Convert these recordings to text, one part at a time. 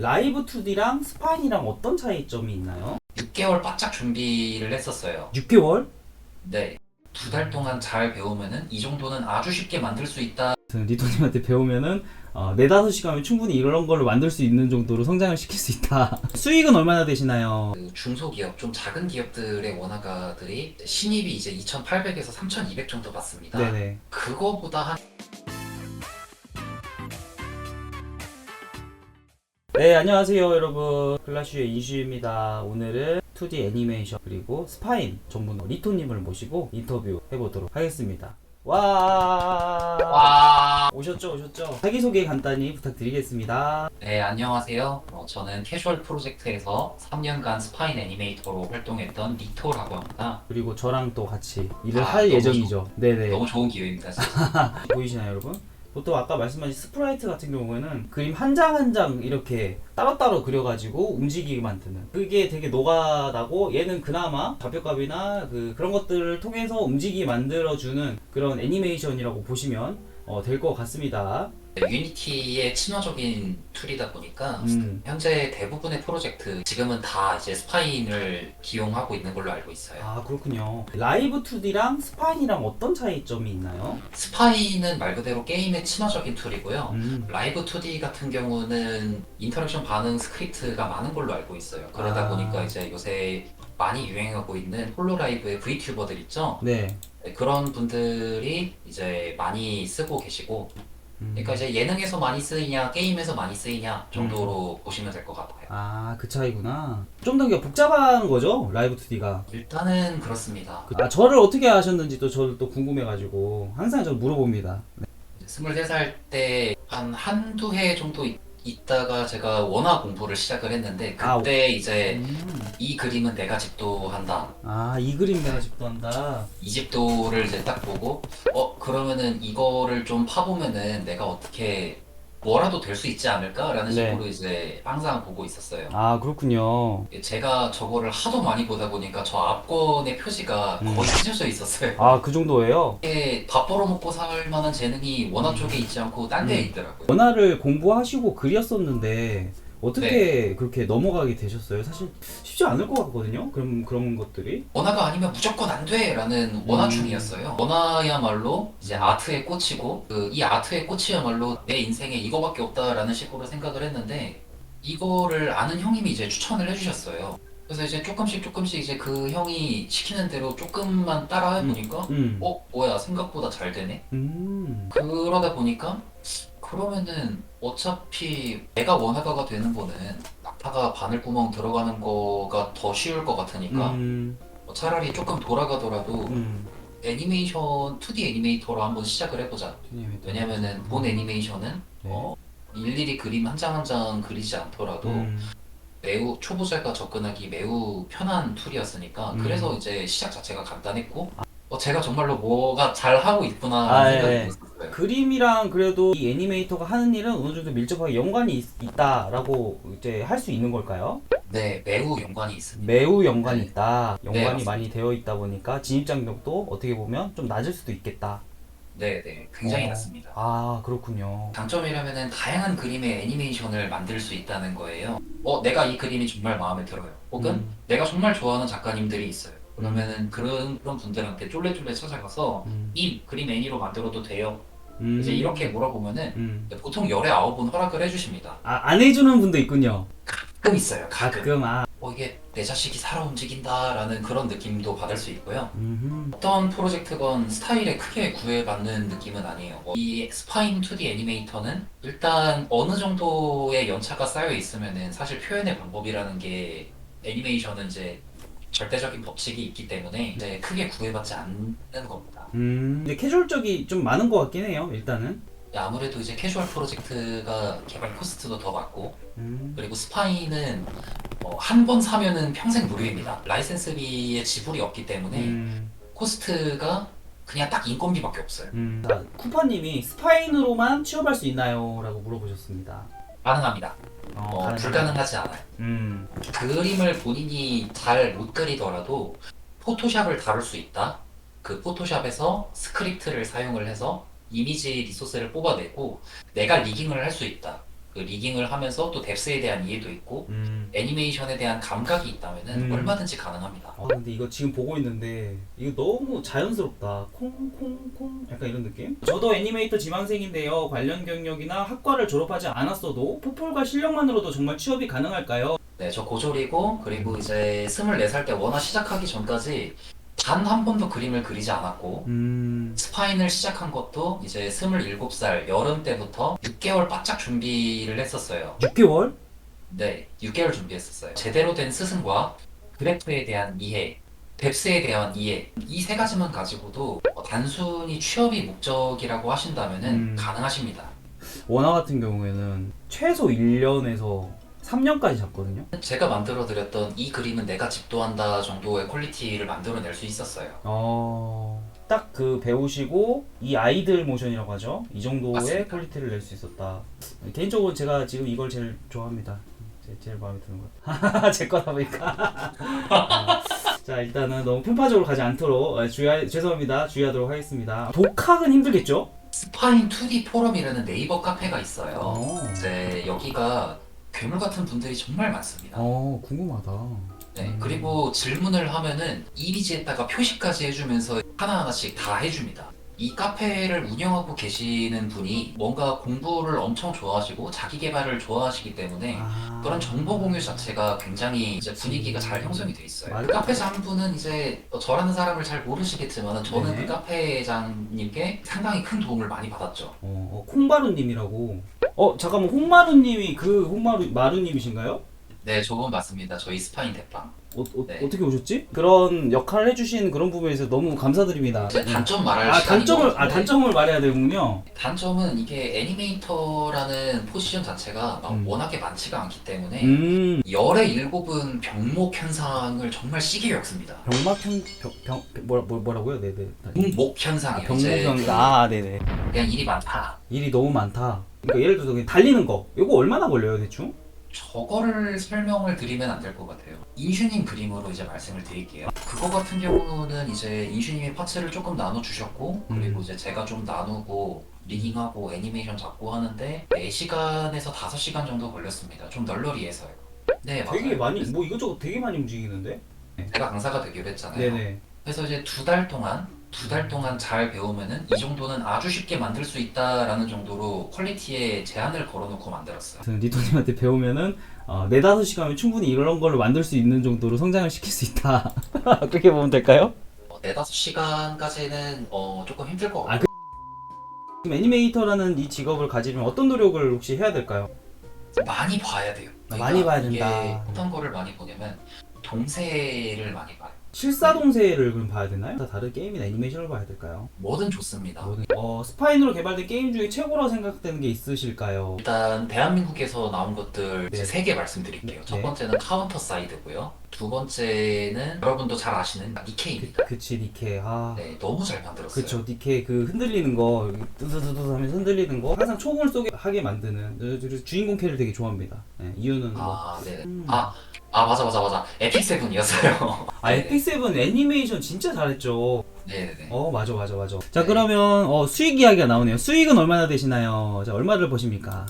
라이브 2D랑 스파인이랑 어떤 차이점이 있나요? 6개월 바짝 준비를 했었어요. 6개월? 네. 2달 동안 잘 배우면은 이 정도는 아주 쉽게 만들 수 있다. 리토님한테 배우면은 4-5시간이면 충분히 이런 걸로 만들 수 있는 정도로 성장을 시킬 수 있다. 수익은 얼마나 되시나요? 그 중소기업, 좀 작은 기업들의 원화가들이 신입이 이제 2,800에서 3,200 정도 받습니다. 네네. 그거보다 한 네, 안녕하세요 여러분. 클라슈의 이슈입니다. 오늘은 2D 애니메이션 그리고 스파인 전문 리토님을 모시고 인터뷰 해보도록 하겠습니다. 와 오셨죠. 자기소개 간단히 부탁드리겠습니다. 네, 안녕하세요. 저는 캐주얼 프로젝트에서 3년간 스파인 애니메이터로 활동했던 리토라고 합니다. 그리고 저랑 또 같이 일을 아, 할 너무 예정이죠. 네네. 너무 좋은 기회입니다, 진짜. 보이시나요 여러분? 보통 아까 말씀하신 스프라이트 같은 경우에는 그림 한 장 한 장 이렇게 따로따로 그려가지고 움직이게 만드는, 그게 되게 노가다고, 얘는 그나마 잡혀값이나 그런 것들을 통해서 움직이게 만들어주는 그런 애니메이션이라고 보시면 될 것 같습니다. 유니티의 친화적인 툴이다 보니까 현재 대부분의 프로젝트 지금은 다 이제 스파인을 기용하고 있는 걸로 알고 있어요. 아 그렇군요. 라이브 2D랑 스파인이랑 어떤 차이점이 있나요? 스파이는 말 그대로 게임의 친화적인 툴이고요. 음. 라이브 2D 같은 경우는 인터랙션 반응 스크립트가 많은 걸로 알고 있어요. 그러다 보니까 이제 요새 많이 유행하고 있는 홀로라이브의 VTuber들 있죠? 네. 네, 그런 분들이 이제 많이 쓰고 계시고, 그러니까 이제 예능에서 많이 쓰이냐 게임에서 많이 쓰이냐 정도로 보시면 될 것 같아요. 아 그 차이구나. 좀 더 복잡한 거죠 라이브 2D가. 일단은 그렇습니다. 저를 어떻게 아셨는지 또 저를 또 궁금해가지고 항상 저 물어봅니다. 23살 때 한두 해 정도 있다가 제가 원화 공부를 시작을 했는데 그때 이제 이 그림은 내가 집도한다. 아, 이 그림 내가 집도한다. 이 집도를 이제 딱 보고 그러면은 이거를 좀 파보면은 내가 어떻게 뭐라도 될 수 있지 않을까라는 네. 식으로 이제 항상 보고 있었어요. 아, 그렇군요. 제가 저거를 하도 많이 보다 보니까 저 앞권의 표지가 거의 찢어져 있었어요. 아, 그 정도예요? 이게 밥 벌어먹고 살 만한 재능이 원화 쪽에 있지 않고 딴 데에 있더라고요. 원화를 공부하시고 그렸었는데 어떻게 그렇게 넘어가게 되셨어요? 사실 쉽지 않을 것 같거든요. 그런 것들이. 원화가 아니면 무조건 안 돼라는 원화충이었어요. 원화야말로 이제 아트에 꽂히고 이 아트에 꽂히야말로 내 인생에 이거밖에 없다라는 식으로 생각을 했는데 이거를 아는 형님이 이제 추천을 해주셨어요. 그래서 이제 조금씩 이제 그 형이 시키는 대로 조금만 따라 해보니까 뭐야 생각보다 잘 되네. 그러다 보니까 그러면은 어차피 내가 원화가가 되는 거는 낙타가 바늘구멍 들어가는 거가 더 쉬울 것 같으니까 차라리 조금 돌아가더라도 애니메이션 2D 애니메이터로 한번 시작을 해보자. 왜냐면은 본 애니메이션은 네. 일일이 그림 한 장 한 장 그리지 않더라도 매우 초보자가 접근하기 매우 편한 툴이었으니까 그래서 이제 시작 자체가 간단했고 제가 정말로 뭐가 잘 하고 있구나 생각이 예. 들었어요. 그림이랑 그래도 이 애니메이터가 하는 일은 어느 정도 밀접하게 연관이 있다라고 이제 할 수 있는 걸까요? 네, 매우 연관이 있습니다. 매우 연관이 네. 있다. 연관이 맞습니다. 많이 되어 있다 보니까 진입장벽도 어떻게 보면 좀 낮을 수도 있겠다. 네, 굉장히 낮습니다. 아, 그렇군요. 장점이라면은 다양한 그림의 애니메이션을 만들 수 있다는 거예요. 내가 이 그림이 정말 마음에 들어요. 혹은 내가 정말 좋아하는 작가님들이 있어요. 그러면은 그런 분들한테 쫄래쫄래 찾아가서 이 그림 애니로 만들어도 돼요. 이제 이렇게 물어보면은 보통 열에 9분 허락을 해주십니다. 안 해주는 분도 있군요. 가끔 있어요. 가끔. 가끔. 이게 내 자식이 살아 움직인다라는 그런 느낌도 받을 수 있고요. 어떤 프로젝트건 스타일에 크게 구애받는 느낌은 아니에요. 이 스파인 2D 애니메이터는 일단 어느 정도의 연차가 쌓여 있으면은 사실 표현의 방법이라는 게 애니메이션은 이제 절대적인 법칙이 있기 때문에 이제 크게 구애받지 않는 겁니다. 근데 캐주얼적이 좀 많은 것 같긴 해요, 일단은. 아무래도 이제 캐주얼 프로젝트가 개발 코스트도 더 많고 그리고 스파이는 한 번 사면은 평생 무료입니다. 라이센스비의 지불이 없기 때문에 코스트가 그냥 딱 인건비밖에 없어요. 자, 쿠파님이 스파인으로만 취업할 수 있나요? 라고 물어보셨습니다. 가능합니다. 가능하다. 불가능하지 않아요. 그림을 본인이 잘 못 그리더라도 포토샵을 다룰 수 있다. 그 포토샵에서 스크립트를 사용을 해서 이미지 리소스를 뽑아내고 내가 리깅을 할 수 있다. 그 리깅을 하면서 또 뎁스에 대한 이해도 있고 애니메이션에 대한 감각이 있다면은 얼마든지 가능합니다. 근데 이거 지금 보고 있는데 이거 너무 자연스럽다. 콩콩콩 약간 이런 느낌? 저도 애니메이터 지망생인데요. 관련 경력이나 학과를 졸업하지 않았어도 포폴과 실력만으로도 정말 취업이 가능할까요? 네, 저 고졸이고 그리고 이제 24살 때 원화 시작하기 전까지 단 한 번도 그림을 그리지 않았고 스파인을 시작한 것도 이제 27살 여름 때부터 6개월 바짝 준비를 했었어요. 6개월? 네, 6개월 준비했었어요. 제대로 된 스승과 그래프에 대한 이해, 뎁스에 대한 이해, 이 세 가지만 가지고도 단순히 취업이 목적이라고 하신다면은 가능하십니다. 원화 같은 경우에는 최소 1년에서 3년까지 잡거든요. 제가 만들어 드렸던 이 그림은 내가 집도한다 정도의 퀄리티를 만들어낼 수 있었어요. 딱 그 배우시고 이 아이들 모션이라고 하죠. 이 정도의 맞습니다. 퀄리티를 낼 수 있었다. 개인적으로 제가 지금 이걸 제일 좋아합니다. 제일 마음에 드는 것 같아요. 제 거다 보니까. 자, 일단은 너무 편파적으로 가지 않도록 죄송합니다. 주의하도록 하겠습니다. 독학은 힘들겠죠? 스파인 2D 포럼이라는 네이버 카페가 있어요. 어. 이제 여기가 괴물 같은 분들이 정말 많습니다. 궁금하다. 네, 그리고 질문을 하면은 이미지에다가 표시까지 해주면서 하나하나씩 다 해줍니다. 이 카페를 운영하고 계시는 분이 뭔가 공부를 엄청 좋아하시고 자기 개발을 좋아하시기 때문에 그런 정보 공유 자체가 굉장히 이제 분위기가 잘 형성이 돼 있어요. 맞아요. 그 카페장 분은 이제 저라는 사람을 잘 모르시겠지만 저는 네. 그 카페장님께 상당히 큰 도움을 많이 받았죠. 콩마루님이라고. 잠깐만, 홍마루님이 그 마루님이신가요? 네, 저분 맞습니다. 저희 스파인 대빵. 네. 어떻게 오셨지? 그런 역할을 해주신 그런 부분에서 너무 감사드립니다. 이제 단점 말할 시간인 것 같은데 단점을 말해야 되군요. 단점은 이게 애니메이터라는 포지션 자체가 막 워낙에 많지가 않기 때문에 열의 일곱은 병목 현상을 정말 시게 겪습니다. 뭐라고요? 네네. 병목 현상이에요. 이제 병목형. 네네. 그냥 일이 많다. 일이 너무 많다. 그러니까 예를 들어서 그냥 달리는 거. 이거 얼마나 걸려요, 대충? 저거를 설명을 드리면 안 될 것 같아요. 인슈님 그림으로 이제 말씀을 드릴게요. 그거 같은 경우는 이제 인슈님이 파츠를 조금 나눠주셨고 그리고 이제 제가 좀 나누고 리깅하고 애니메이션 잡고 하는데 4시간에서 5시간 정도 걸렸습니다. 좀 널널이해서요. 네, 맞아요. 되게 많이, 뭐 이것저것 되게 많이 움직이는데? 제가 강사가 되기로 했잖아요. 네네. 그래서 이제 2달 동안 잘 배우면은 이 정도는 아주 쉽게 만들 수 있다라는 정도로 퀄리티에 제한을 걸어놓고 만들었어요. 리토님한테 배우면은 4-5시간이면 충분히 이런 걸로 만들 수 있는 정도로 성장을 시킬 수 있다. 그렇게 보면 될까요? 4-5시간까지는 조금 힘들 것 같아요. 지금 애니메이터라는 이 직업을 가지려면 어떤 노력을 혹시 해야 될까요? 많이 봐야 돼요. 많이 봐야 이게 된다. 어떤 거를 많이 보냐면 동세를 많이 봐요. 실사동세를 그럼 봐야 되나요? 다른 게임이나 애니메이션을 봐야 될까요? 뭐든 좋습니다. 스파인으로 개발된 게임 중에 최고라고 생각되는 게 있으실까요? 일단 대한민국에서 나온 것들 네. 3개 말씀드릴게요. 네. 첫 번째는 카운터 사이드고요. 두 번째는 여러분도 잘 아시는 니케입니다. 그치, 니케. 네, 너무 잘 만들었어요. 그쵸, 니케 그 흔들리는 거, 뜨드드드 하면서 흔들리는 거, 항상 총을 쏘게 하게 만드는 주인공 캐를 되게 좋아합니다. 네, 이유는 뭐. 네네. 맞아. 에픽7이었어요. 에픽7 애니메이션 진짜 잘했죠. 네네네. 맞아. 자, 네. 그러면 수익 이야기가 나오네요. 수익은 얼마나 되시나요? 자, 얼마를 버십니까?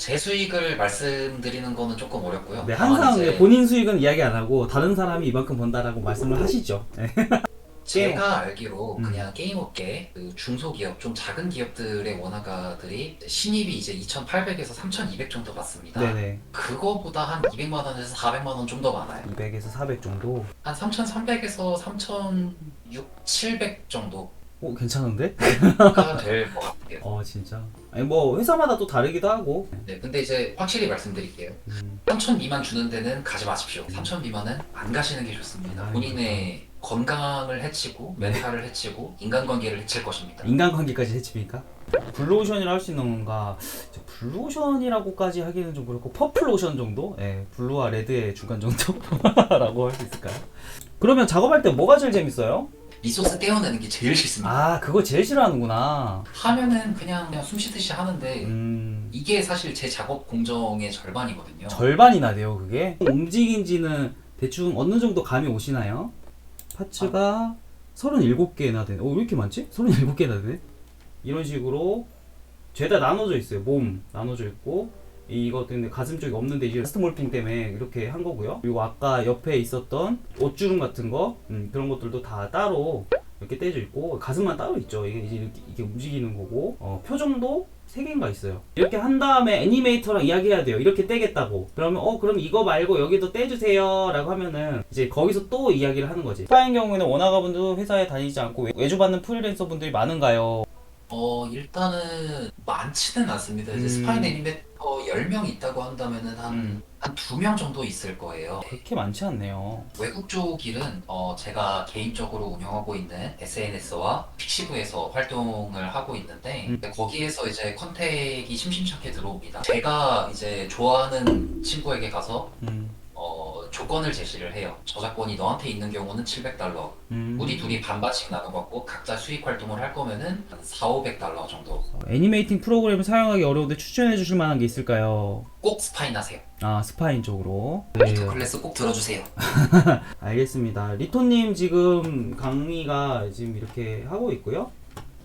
제 수익을 말씀드리는 거는 조금 어렵고요. 네, 항상 이제 본인 수익은 이야기 안 하고 다른 사람이 이만큼 번다라고 말씀을 하시죠. 네. 제가 알기로 음. 그냥 게임업계 그 중소기업 좀 작은 기업들의 원화가들이 신입이 이제 2,800에서 3,200 정도 받습니다. 네네. 그거보다 한 200만 원에서 400만 원 좀 더 많아요. 200에서 400 정도. 한 3,300에서 3,600, 700 정도가 괜찮은데? 될 것 같아요. 진짜. 아니, 뭐 회사마다 또 다르기도 하고. 네, 근데 이제 확실히 말씀드릴게요. 음. 3,000 미만 주는 데는 가지 마십시오. 3,000 미만은 안 가시는 게 좋습니다. 본인의 건강을 해치고 멘탈을 해치고 인간관계를 해칠 것입니다. 인간관계까지 해칩니까? 블루오션이라 할 수 있는 건가? 블루오션이라고까지 하기는 좀 그렇고 퍼플오션 정도? 블루와 레드의 중간 정도라고 할 수 있을까요? 그러면 작업할 때 뭐가 제일 재밌어요? 리소스 떼어내는 게 제일 싫습니다. 그거 제일 싫어하는구나. 하면은 그냥 숨 쉬듯이 하는데 이게 사실 제 작업 공정의 절반이거든요. 절반이나 돼요, 그게? 움직인지는 대충 어느 정도 감이 오시나요? 파츠가 37개나 되네. 왜 이렇게 많지? 37개나 되네? 이런 식으로 죄다 나눠져 있어요. 몸 나눠져 있고 이것 때문에 가슴 쪽이 없는데 이제 스트 몰핑 때문에 이렇게 한 거고요. 그리고 아까 옆에 있었던 옷주름 같은 거 그런 것들도 다 따로 이렇게 떼져 있고 가슴만 따로 있죠. 이게 이제 이게 움직이는 거고 표정도 3개인가 있어요. 이렇게 한 다음에 애니메이터랑 이야기해야 돼요. 이렇게 떼겠다고. 그러면 그럼 이거 말고 여기도 떼주세요 라고 하면은 이제 거기서 또 이야기를 하는 거지. 스파인 경우에는 원화가분도 회사에 다니지 않고 외주받는 프리랜서 분들이 많은가요? 일단은 많지는 않습니다. 이제 스파인 애니메이터 10명 있다고 한다면은 한 2명 정도 있을 거예요. 그렇게 많지 않네요. 외국 쪽 일은 제가 개인적으로 운영하고 있는 SNS와 픽시브에서 활동을 하고 있는데 거기에서 이제 컨택이 심심찮게 들어옵니다. 제가 이제 좋아하는 친구에게 가서 조건을 제시를 해요. 저작권이 너한테 있는 경우는 $700, 우리 둘이 반반씩 나눠갖고 각자 수익 활동을 할 거면은 한 $400-500 정도. 애니메이팅 프로그램을 사용하기 어려운데 추천해 주실 만한 게 있을까요? 꼭 스파인 하세요. 아, 스파인 쪽으로. 리토 클래스 꼭 들어주세요. 알겠습니다. 리토님 지금 강의가 지금 이렇게 하고 있고요.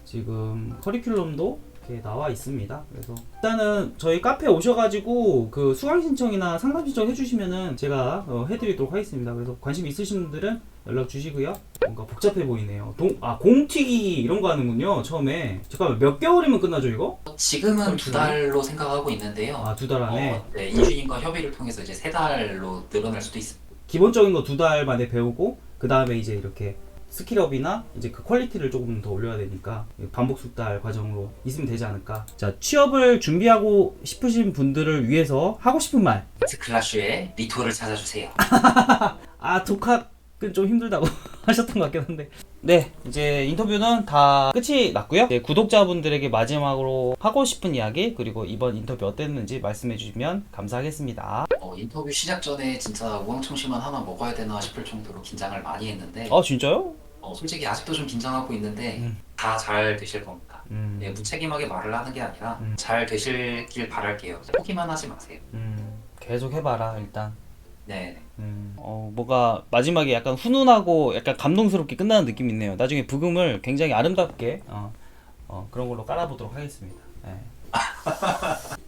지금 커리큘럼도 이렇게 나와 있습니다. 그래서 일단은 저희 카페 오셔가지고 그 수강 신청이나 상담 신청 해주시면은 제가 해드리도록 하겠습니다. 그래서 관심 있으신 분들은 연락 주시고요. 뭔가 복잡해 보이네요. 공튀기 이런 거 하는군요. 처음에. 잠깐만, 몇 개월이면 끝나죠 이거? 지금은 2달로 생각하고 있는데요. 아, 2달 안에? 네, 인주님과 협의를 통해서 이제 3달로 늘어날 수도 있습니다. 기본적인 거 2달 만에 배우고 그 다음에 이제 이렇게 스킬업이나 이제 그 퀄리티를 조금 더 올려야 되니까 반복 숙달 과정으로 있으면 되지 않을까. 자, 취업을 준비하고 싶으신 분들을 위해서 하고 싶은 말. 클라슈의 리토를 찾아주세요. 독학은 좀 힘들다고 하셨던 것 같긴 한데. 네, 이제 인터뷰는 다 끝이 났고요. 네, 구독자분들에게 마지막으로 하고 싶은 이야기 그리고 이번 인터뷰 어땠는지 말씀해 주시면 감사하겠습니다. 인터뷰 시작 전에 진짜 우황청심환 하나 먹어야 되나 싶을 정도로 긴장을 많이 했는데 아, 진짜요? 솔직히 아직도 좀 긴장하고 있는데 다 잘 되실 겁니다. 네, 무책임하게 말을 하는 게 아니라 잘 되실길 바랄게요. 포기만 하지 마세요. 계속 해봐라 일단. 네. 뭐가 마지막에 약간 훈훈하고 약간 감동스럽게 끝나는 느낌이 있네요. 나중에 부금을 굉장히 아름답게 그런 걸로 깔아보도록 하겠습니다. 네.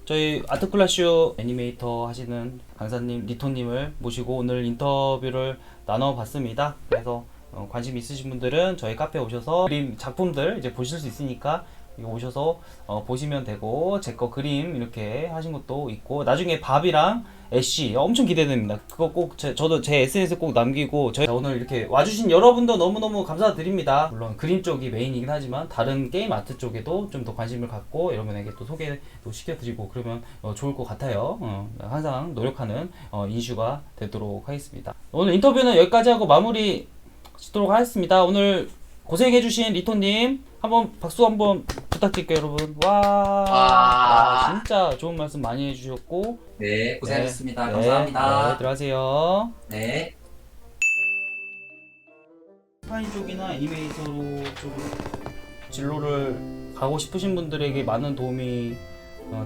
저희 아트클라쇼 애니메이터 하시는 강사님 리토님을 모시고 오늘 인터뷰를 나눠봤습니다. 그래서 관심 있으신 분들은 저희 카페에 오셔서 그림 작품들 이제 보실 수 있으니까 이거 오셔서 보시면 되고 제 거 그림 이렇게 하신 것도 있고 나중에 밥이랑 애쉬 엄청 기대됩니다. 그거 꼭 저도 제 SNS에 꼭 남기고 저희 오늘 이렇게 와주신 여러분도 너무너무 감사드립니다. 물론 그림 쪽이 메인이긴 하지만 다른 게임 아트 쪽에도 좀 더 관심을 갖고 여러분에게 또 소개도 시켜드리고 그러면 좋을 것 같아요. 항상 노력하는 인슈가 되도록 하겠습니다. 오늘 인터뷰는 여기까지 하고 마무리 짓도록 하겠습니다. 오늘 고생해주신 리토님 한번 박수 한번 부탁드릴게요 여러분. 와, 진짜 좋은 말씀 많이 해주셨고 네, 고생하셨습니다. 네, 감사합니다. 네, 들어가세요. 네. 스파인 쪽이나 애니메이터로 좀 진로를 가고 싶으신 분들에게 많은 도움이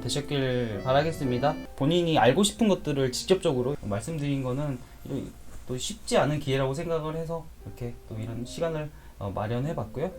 되셨길 바라겠습니다. 본인이 알고 싶은 것들을 직접적으로 말씀드린 거는 또 쉽지 않은 기회라고 생각을 해서 이렇게 또 이런 시간을 마련해 봤고요.